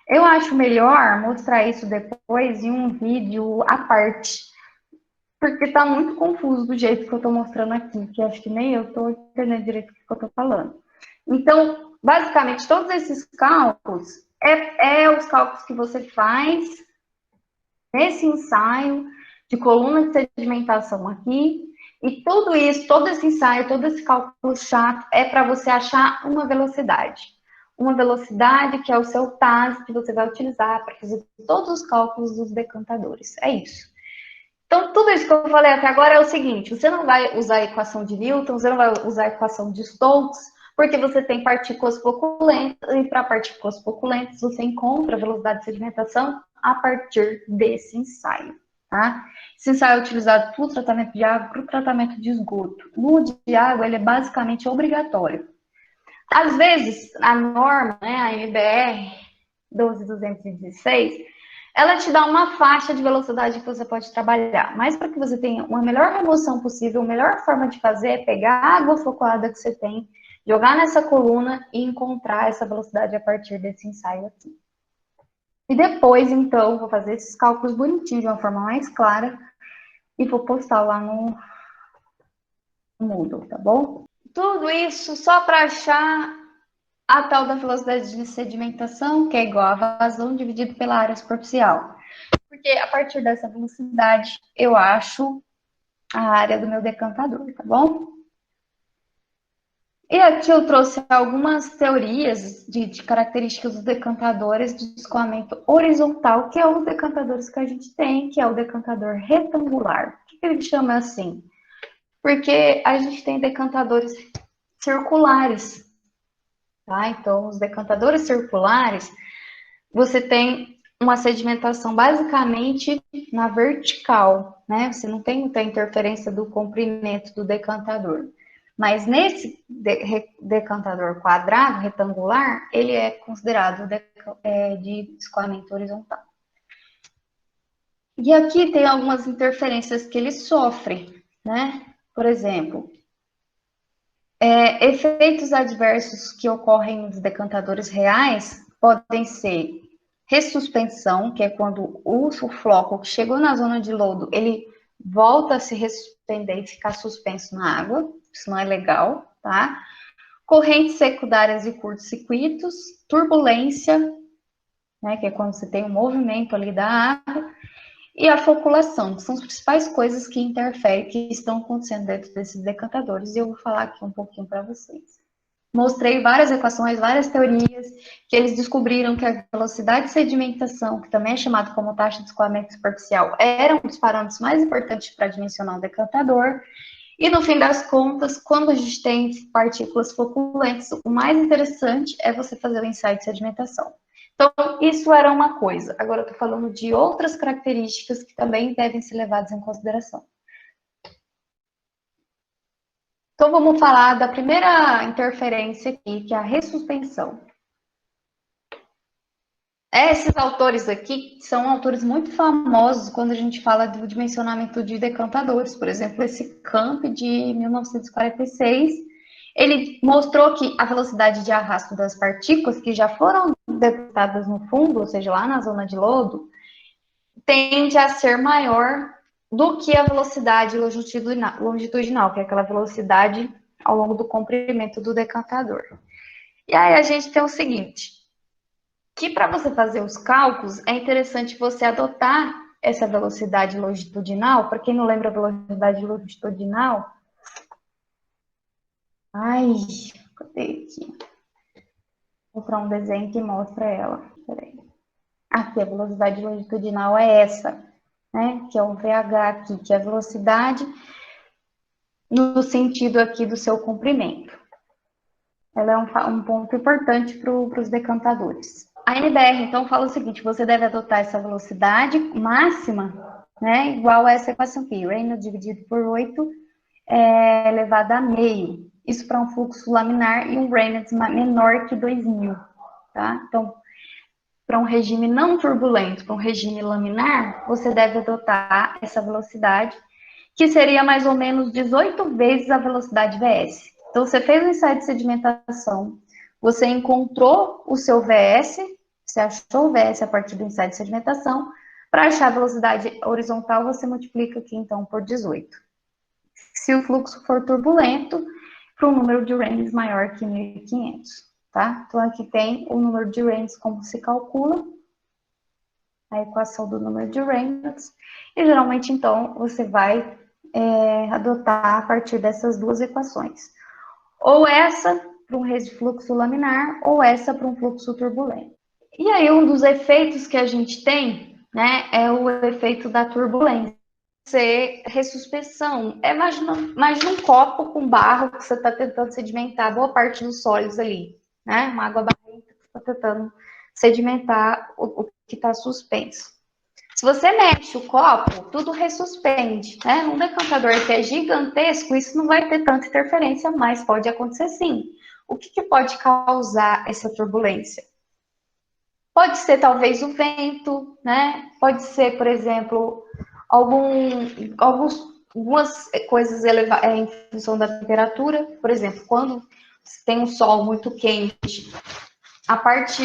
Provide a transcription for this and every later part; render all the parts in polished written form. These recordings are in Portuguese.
Eu acho melhor mostrar isso depois em um vídeo à parte, porque tá muito confuso do jeito que eu tô mostrando aqui, que acho que nem eu tô entendendo direito o que eu tô falando. Então, basicamente, todos esses cálculos é os cálculos que você faz nesse ensaio de coluna de sedimentação aqui, e tudo isso, todo esse ensaio, todo esse cálculo chato é para você achar uma velocidade. Uma velocidade que é o seu TAS que você vai utilizar para fazer todos os cálculos dos decantadores. É isso. Então, tudo isso que eu falei até agora é o seguinte: você não vai usar a equação de Newton, você não vai usar a equação de Stokes, porque você tem partículas floculentas, e para partículas floculentas você encontra a velocidade de sedimentação a partir desse ensaio. Tá? Esse ensaio é utilizado para o tratamento de água, para o tratamento de esgoto. No de água, ele é basicamente obrigatório. Às vezes, a norma, né, a MBR 12216, ela te dá uma faixa de velocidade que você pode trabalhar. Mas para que você tenha uma melhor remoção possível, a melhor forma de fazer é pegar a água flocuada que você tem, jogar nessa coluna e encontrar essa velocidade a partir desse ensaio aqui. E depois, então, vou fazer esses cálculos bonitinhos de uma forma mais clara e vou postar lá no Moodle, tá bom? Tudo isso só para achar a tal da velocidade de sedimentação, que é igual a vazão dividido pela área superficial. Porque a partir dessa velocidade eu acho a área do meu decantador, tá bom? E aqui eu trouxe algumas teorias de características dos decantadores de escoamento horizontal, que é os decantadores que a gente tem, que é o decantador retangular. Por que ele chama assim? Porque a gente tem decantadores circulares, tá? Então, os decantadores circulares, você tem uma sedimentação basicamente na vertical, né? Você não tem muita interferência do comprimento do decantador. Mas nesse decantador quadrado, retangular, ele é considerado de escoamento horizontal. E aqui tem algumas interferências que ele sofre, né? Por exemplo, efeitos adversos que ocorrem nos decantadores reais podem ser ressuspensão, que é quando o floco que chegou na zona de lodo, ele volta a se ressuspender e ficar suspenso na água, isso não é legal, tá? Correntes secundárias e curtos-circuitos, turbulência, né, que é quando você tem um movimento ali da água, e a floculação, que são as principais coisas que interferem, que estão acontecendo dentro desses decantadores, e eu vou falar aqui um pouquinho para vocês. Mostrei várias equações, várias teorias, que eles descobriram que a velocidade de sedimentação, que também é chamada como taxa de escoamento superficial, era um dos parâmetros mais importantes para dimensionar o decantador. E no fim das contas, quando a gente tem partículas floculentas, o mais interessante é você fazer o ensaio de sedimentação. Então, isso era uma coisa. Agora eu estou falando de outras características que também devem ser levadas em consideração. Então, vamos falar da primeira interferência aqui, que é a ressuspensão. Esses autores aqui são autores muito famosos quando a gente fala do dimensionamento de decantadores. Por exemplo, esse Camp de 1946, ele mostrou que a velocidade de arrasto das partículas que já foram detectadas no fundo, ou seja, lá na zona de lodo, tende a ser maior do que a velocidade longitudinal, que é aquela velocidade ao longo do comprimento do decantador. E aí a gente tem o seguinte, que para você fazer os cálculos, é interessante você adotar essa velocidade longitudinal. Para quem não lembra a velocidade longitudinal, ai, cadê aqui? Vou mostrar um desenho que mostra ela. Peraí. Aqui, a velocidade longitudinal é essa, né? Que é o VH aqui, que é a velocidade no sentido aqui do seu comprimento. Ela é um ponto importante para os decantadores. A NBR, então, fala o seguinte, você deve adotar essa velocidade máxima, né, igual a essa equação aqui, Reynolds dividido por 8 elevado a meio. Isso para um fluxo laminar e um Reynolds menor que 2000, tá? Então, para um regime não turbulento, para um regime laminar, você deve adotar essa velocidade, que seria mais ou menos 18 vezes a velocidade VS. Então, você fez um ensaio de sedimentação, você encontrou o seu VS, você achou o VS a partir do ensaio de sedimentação. Para achar a velocidade horizontal, você multiplica aqui, então, por 18. Se o fluxo for turbulento, para um número de Reynolds maior que 1.500, tá? Então, aqui tem o número de Reynolds, como se calcula, a equação do número de Reynolds, e geralmente, então, você vai adotar a partir dessas duas equações. Ou essa para um fluxo laminar, ou essa para um fluxo turbulento. E aí, um dos efeitos que a gente tem, né, é o efeito da turbulência. Ser ressuspensão. Imagina um copo com barro que você está tentando sedimentar boa parte dos sólidos ali, né? Uma água barrenta que você está tentando sedimentar o que está suspenso. Se você mexe o copo, tudo ressuspende, né? Num decantador que é gigantesco, isso não vai ter tanta interferência, mas pode acontecer sim. O que pode causar essa turbulência? Pode ser talvez o vento, né? Pode ser, por exemplo, algumas coisas em função da temperatura. Por exemplo, quando tem um sol muito quente, a parte,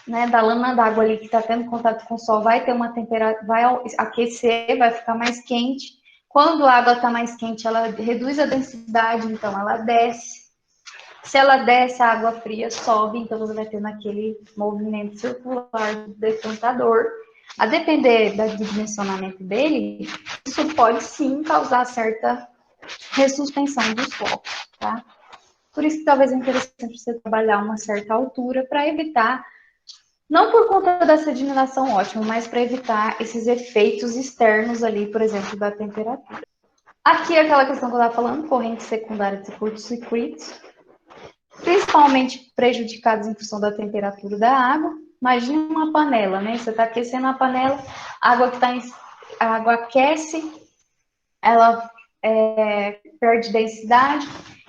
né, da lâmina d'água ali que está tendo contato com o sol vai ter uma temperatura, vai aquecer, vai ficar mais quente. Quando a água está mais quente, ela reduz a densidade, então ela desce. Se ela desce, a água fria sobe, então você vai ter naquele movimento circular do decantador. A depender do dimensionamento dele, isso pode sim causar certa ressuspensão dos focos, tá? Por isso que talvez é interessante você trabalhar uma certa altura para evitar, não por conta dessa dimensão ótima, mas para evitar esses efeitos externos ali, por exemplo, da temperatura. Aqui é aquela questão que eu estava falando, corrente secundária de curto-circuito, principalmente prejudicados em função da temperatura da água. Imagina uma panela, né? Você está aquecendo a panela, a água aquece, ela perde densidade,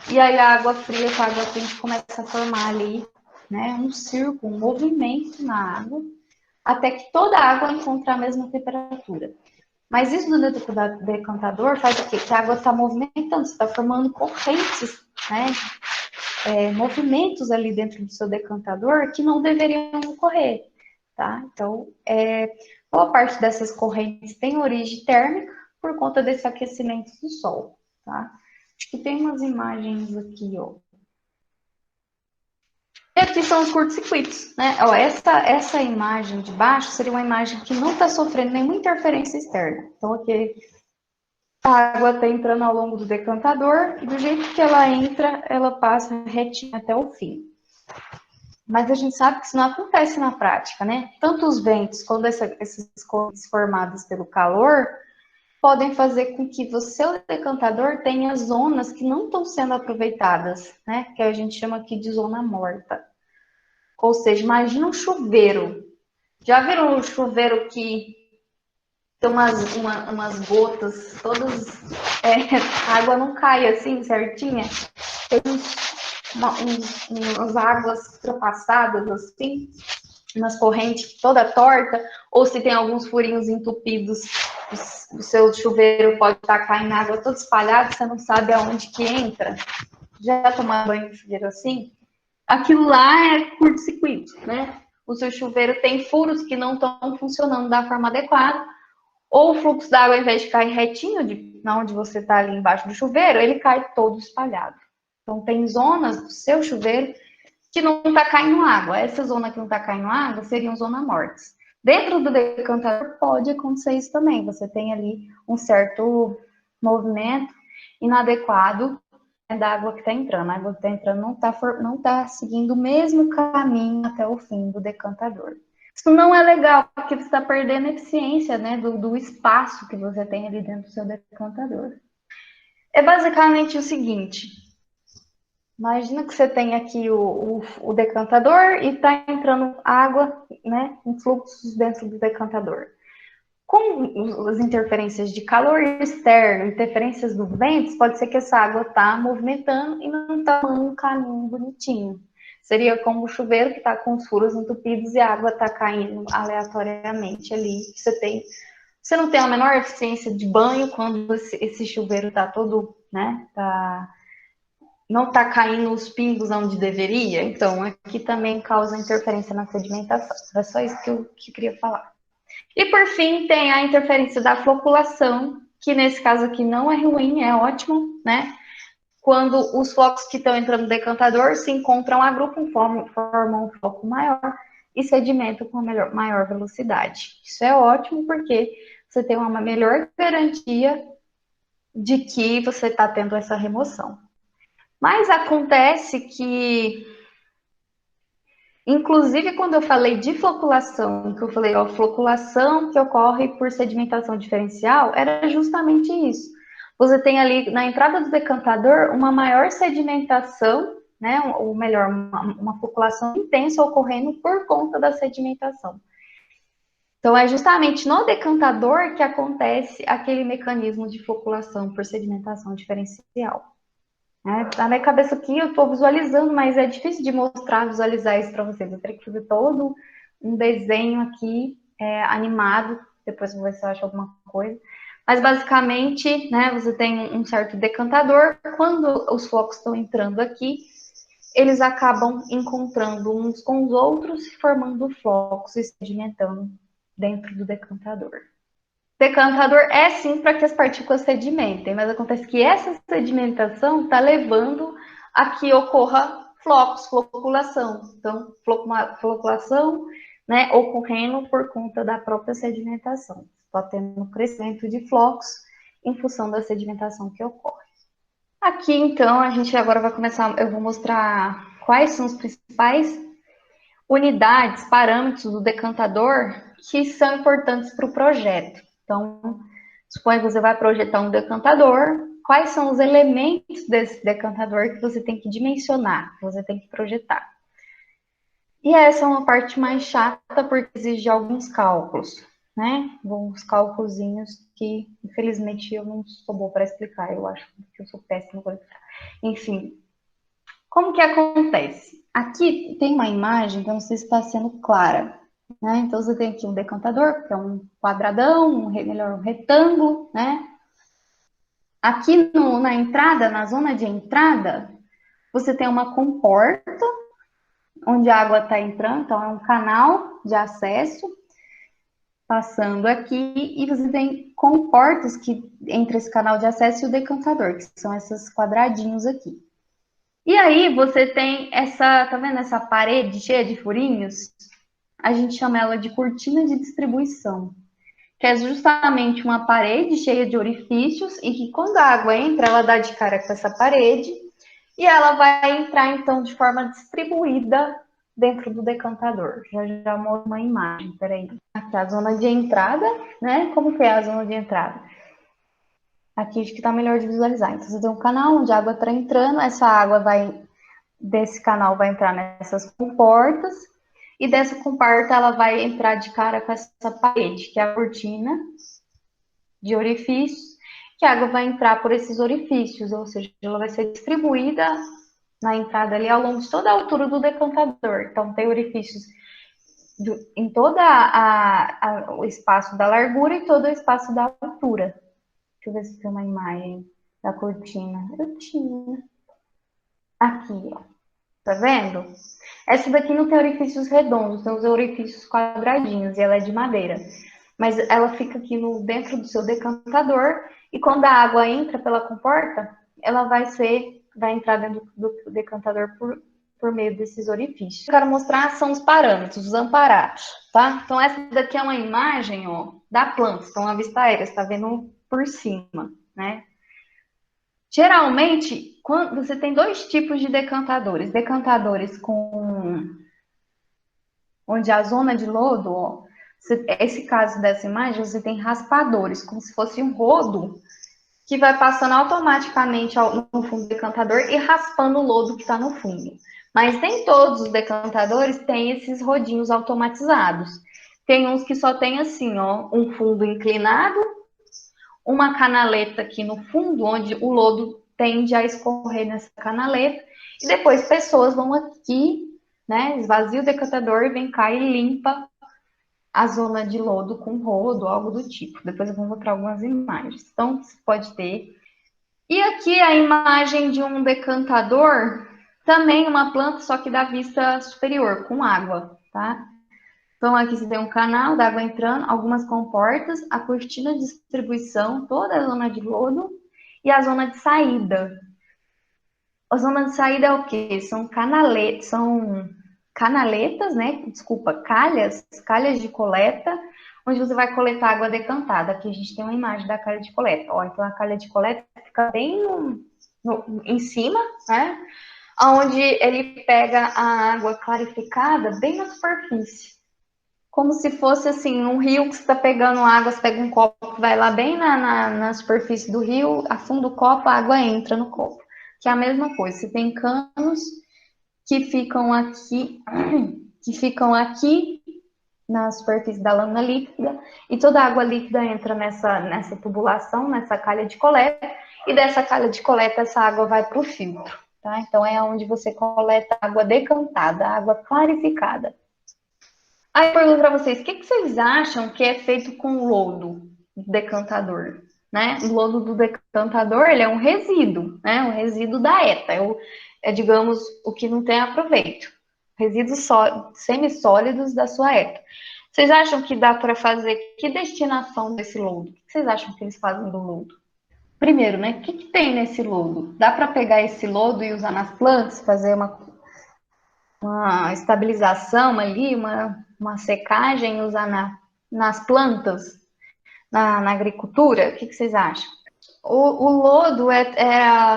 e aí a água fria com a água quente começa a formar ali, né, um círculo, um movimento na água, até que toda a água encontre a mesma temperatura. Mas isso no decantador faz o quê? Que a água está movimentando, você está formando correntes, né, movimentos ali dentro do seu decantador que não deveriam ocorrer, tá? Então, boa parte dessas correntes tem origem térmica por conta desse aquecimento do sol, tá? Acho que tem umas imagens aqui, ó. E aqui são os curtos-circuitos, né? Ó, essa imagem de baixo seria uma imagem que não está sofrendo nenhuma interferência externa. Então, aqui a água está entrando ao longo do decantador e do jeito que ela entra, ela passa retinha até o fim. Mas a gente sabe que isso não acontece na prática, né? Tanto os ventos quanto essas correntes formadas pelo calor podem fazer com que o seu decantador tenha zonas que não estão sendo aproveitadas, né? Que a gente chama aqui de zona morta. Ou seja, imagina um chuveiro. Já viram um chuveiro que tem umas gotas, todas... a água não cai assim, certinha? Tem umas águas ultrapassadas, assim, umas correntes toda torta, ou se tem alguns furinhos entupidos, o seu chuveiro pode estar caindo água toda espalhada, você não sabe aonde que entra. Já tomar banho de chuveiro assim? Aquilo lá é curto-circuito, né? O seu chuveiro tem furos que não estão funcionando da forma adequada, ou o fluxo d'água, ao invés de cair retinho, na onde você está ali embaixo do chuveiro, ele cai todo espalhado. Então, tem zonas do seu chuveiro que não está caindo água. Essa zona que não está caindo água seriam zonas mortas. Dentro do decantador pode acontecer isso também. Você tem ali um certo movimento inadequado da água que está entrando. A água que está entrando não tá seguindo o mesmo caminho até o fim do decantador. Isso não é legal, porque você está perdendo a eficiência, né, do espaço que você tem ali dentro do seu decantador. É basicamente o seguinte: imagina que você tem aqui o decantador e está entrando água, né, em fluxos dentro do decantador. Com as interferências de calor externo, interferências do vento, pode ser que essa água está movimentando e não está tomando um caminho bonitinho. Seria como o chuveiro que está com os furos entupidos e a água está caindo aleatoriamente ali. Você não tem a menor eficiência de banho quando esse chuveiro está todo, né, tá não está caindo os pingos onde deveria, então aqui também causa interferência na sedimentação. É só isso que eu queria falar. E por fim, tem a interferência da floculação, que nesse caso aqui não é ruim, é ótimo, né? Quando os flocos que estão entrando no decantador se encontram, agrupam, formam um floco maior e sedimentam com maior velocidade. Isso é ótimo porque você tem uma melhor garantia de que você está tendo essa remoção. Mas acontece que, inclusive quando eu falei de floculação, que eu falei, ó, floculação que ocorre por sedimentação diferencial, era justamente isso. Você tem ali na entrada do decantador uma maior sedimentação, né, ou melhor, uma floculação intensa ocorrendo por conta da sedimentação. Então, é justamente no decantador que acontece aquele mecanismo de floculação por sedimentação diferencial. Na minha cabeça aqui eu estou visualizando, mas é difícil de mostrar, visualizar isso para vocês. Eu teria que fazer todo um desenho aqui animado, depois eu vou ver se eu acho alguma coisa. Mas basicamente, né, você tem um certo decantador, quando os flocos estão entrando aqui, eles acabam encontrando uns com os outros, formando flocos e sedimentando dentro do decantador. Decantador é sim para que as partículas sedimentem, mas acontece que essa sedimentação está levando a que ocorra flocos, floculação. Então, floculação, né, ocorrendo por conta da própria sedimentação. Está tendo crescimento de flocos em função da sedimentação que ocorre. Aqui, então, a gente agora vai começar, eu vou mostrar quais são os principais unidades, parâmetros do decantador que são importantes para o projeto. Então, suponha que você vai projetar um decantador, quais são os elementos desse decantador que você tem que dimensionar, que você tem que projetar. E essa é uma parte mais chata, porque exige alguns cálculos, né? Alguns cálculozinhos que, infelizmente, eu não sou boa para explicar, eu acho que eu sou péssima para explicar. Enfim, como que acontece? Aqui tem uma imagem que eu não sei se está sendo clara, né? Então, você tem aqui um decantador, que é um quadradão, melhor, um retângulo, né? Aqui na entrada, na zona de entrada, você tem uma comporta, onde a água está entrando, então é um canal de acesso, passando aqui, e você tem comportas que, entre esse canal de acesso e o decantador, que são esses quadradinhos aqui. E aí você tem essa, tá vendo essa parede cheia de furinhos? A gente chama ela de cortina de distribuição, que é justamente uma parede cheia de orifícios e que quando a água entra, ela dá de cara com essa parede e ela vai entrar então de forma distribuída dentro do decantador. Já mostro uma imagem, peraí. Aqui é a zona de entrada, né? Como que é a zona de entrada? Aqui acho que tá melhor de visualizar. Então, você tem um canal onde a água está entrando, essa água desse canal vai entrar nessas comportas, e dessa comporta ela vai entrar de cara com essa parede, que é a cortina de orifícios, que a água vai entrar por esses orifícios, ou seja, ela vai ser distribuída na entrada ali ao longo de toda a altura do decantador. Então, tem orifícios em todo o espaço da largura e todo o espaço da altura. Deixa eu ver se tem uma imagem da cortina. Eu tinha. Aqui, ó. Tá vendo? Essa daqui não tem orifícios redondos, tem os orifícios quadradinhos e ela é de madeira. Mas ela fica aqui dentro do seu decantador e quando a água entra pela comporta, ela vai entrar dentro do decantador por meio desses orifícios. O que eu quero mostrar são os parâmetros, os amparados, tá? Então essa daqui é uma imagem, ó, da planta. Então a vista aérea, você tá vendo por cima, né? Geralmente, quando você tem dois tipos de decantadores. Decantadores onde a zona de lodo, ó, esse caso dessa imagem, você tem raspadores, como se fosse um rodo que vai passando automaticamente no fundo do decantador e raspando o lodo que está no fundo. Mas nem todos os decantadores têm esses rodinhos automatizados. Tem uns que só tem assim, ó, um fundo inclinado, uma canaleta aqui no fundo, onde o lodo tende a escorrer nessa canaleta, e depois pessoas vão aqui, né, esvazia o decantador e vem cá e limpa a zona de lodo com rodo, algo do tipo. Depois eu vou mostrar algumas imagens. Então, você pode ter E aqui a imagem de um decantador, também uma planta, só que da vista superior, com água, tá? Então aqui você tem um canal da água entrando, algumas comportas, a cortina de distribuição, toda a zona de lodo e a zona de saída. A zona de saída é o quê? São canaletas, né? Desculpa, calhas de coleta, onde você vai coletar água decantada. Aqui a gente tem uma imagem da calha de coleta. Ó, então a calha de coleta fica bem em cima, né? Onde ele pega a água clarificada bem na superfície. Como se fosse assim, um rio que você está pegando água, você pega um copo, vai lá bem na superfície do rio, afunda o copo, a água entra no copo. Que é a mesma coisa. Você tem canos que ficam aqui, que ficam aqui na superfície da lâmina líquida, e toda a água líquida entra nessa tubulação, nessa calha de coleta, e dessa calha de coleta essa água vai para o filtro. Tá? Então é onde você coleta água decantada, água clarificada. Aí eu pergunto para vocês, o que vocês acham que é feito com o lodo do decantador? Né? O lodo do decantador ele é um resíduo, né? Um resíduo da ETA, digamos, o que não tem aproveito. Resíduos semissólidos da sua ETA. Vocês acham que dá para fazer que destinação desse lodo? O que vocês acham que eles fazem do lodo? Primeiro, né? O que tem nesse lodo? Dá para pegar esse lodo e usar nas plantas, fazer uma estabilização ali, uma secagem, usar nas plantas, na agricultura? O que vocês acham? O lodo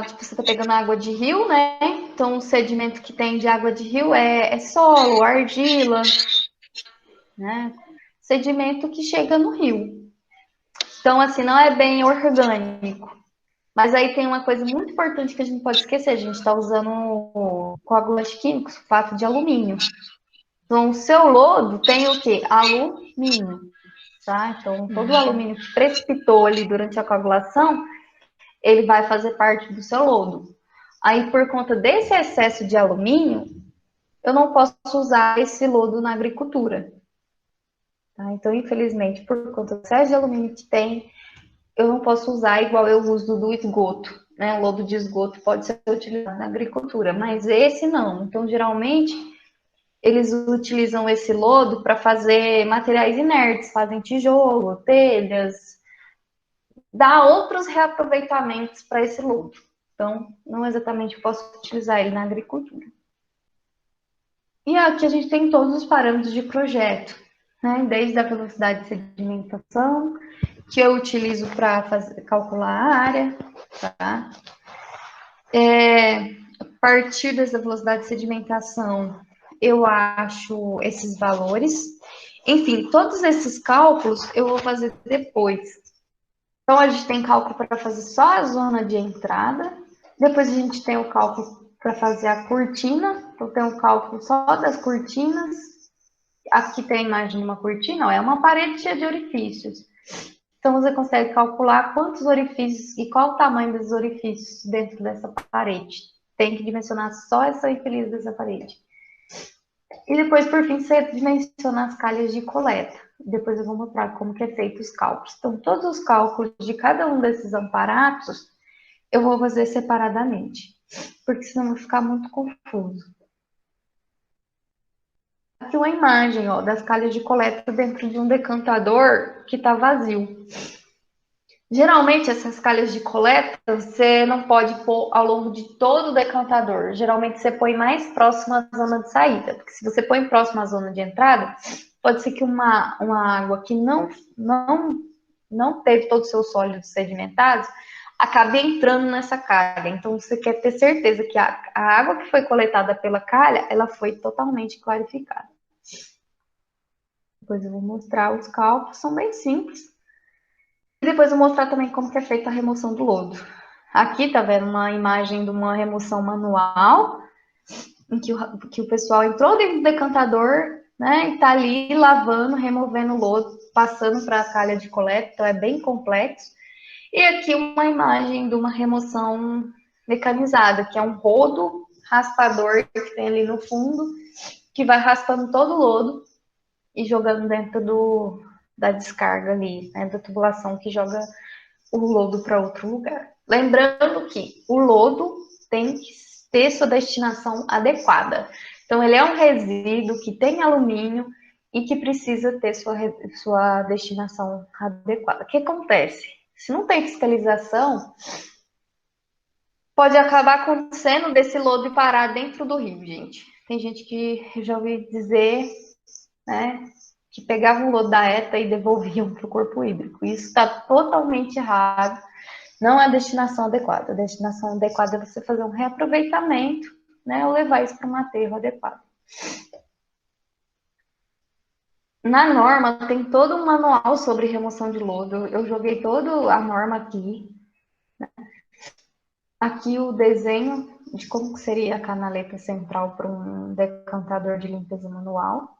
tipo, você está pegando água de rio, né? Então, o sedimento que tem de água de rio é solo, argila, né? Sedimento que chega no rio. Então, assim, não é bem orgânico. Mas aí tem uma coisa muito importante que a gente não pode esquecer: a gente está usando coagulantes químicos, sulfato de alumínio. Então, o seu lodo tem o quê? Alumínio, tá? Então, todo o alumínio que precipitou ali durante a coagulação, ele vai fazer parte do seu lodo. Aí, por conta desse excesso de alumínio, eu não posso usar esse lodo na agricultura. Tá? Então, infelizmente, por conta do excesso de alumínio que tem, eu não posso usar igual eu uso do esgoto. Né? O lodo de esgoto pode ser utilizado na agricultura, mas esse não. Então, geralmente, eles utilizam esse lodo para fazer materiais inertes, fazem tijolo, telhas, dá outros reaproveitamentos para esse lodo. Então, não exatamente posso utilizar ele na agricultura. E aqui a gente tem todos os parâmetros de projeto, né? Desde a velocidade de sedimentação, que eu utilizo para calcular a área, tá? A partir dessa velocidade de sedimentação, eu acho esses valores. Enfim, todos esses cálculos eu vou fazer depois. Então, a gente tem cálculo para fazer só a zona de entrada. Depois, a gente tem o cálculo para fazer a cortina. Então, tem o cálculo só das cortinas. Aqui tem a imagem de uma cortina, ó, é uma parede cheia de orifícios. Então, você consegue calcular quantos orifícios e qual o tamanho dos orifícios dentro dessa parede. Tem que dimensionar só essa infeliz dessa parede. E depois, por fim, você dimensiona as calhas de coleta. Depois eu vou mostrar como que é feito os cálculos. Então, todos os cálculos de cada um desses amparatos, eu vou fazer separadamente, porque senão vai ficar muito confuso. Aqui uma imagem, ó, das calhas de coleta dentro de um decantador que está vazio. Geralmente, essas calhas de coleta, você não pode pôr ao longo de todo o decantador. Geralmente, você põe mais próximo à zona de saída. Porque se você põe próximo à zona de entrada, pode ser que uma água que não teve todos os seus sólidos sedimentados acabe entrando nessa calha. Então, você quer ter certeza que a água que foi coletada pela calha, ela foi totalmente clarificada. Depois eu vou mostrar os cálculos, são bem simples. E depois eu vou mostrar também como que é feita a remoção do lodo. Aqui tá vendo uma imagem de uma remoção manual, em que o pessoal entrou dentro do decantador, né, e tá ali lavando, removendo o lodo, passando para a calha de coleta, então é bem complexo. E aqui uma imagem de uma remoção mecanizada, que é um rodo raspador que tem ali no fundo, que vai raspando todo o lodo e jogando dentro da descarga ali, né, da tubulação que joga o lodo para outro lugar. Lembrando que o lodo tem que ter sua destinação adequada. Então, ele é um resíduo que tem alumínio e que precisa ter sua destinação adequada. O que acontece? Se não tem fiscalização, pode acabar acontecendo desse lodo parar dentro do rio, gente. Tem gente que já ouvi dizer, né, que pegavam o lodo da ETA e devolviam para o corpo hídrico. Isso está totalmente errado. Não é a destinação adequada. A destinação adequada é você fazer um reaproveitamento, né, ou levar isso para um aterro adequado. Na norma, tem todo um manual sobre remoção de lodo. Eu joguei toda a norma aqui. Aqui o desenho de como seria a canaleta central para um decantador de limpeza manual.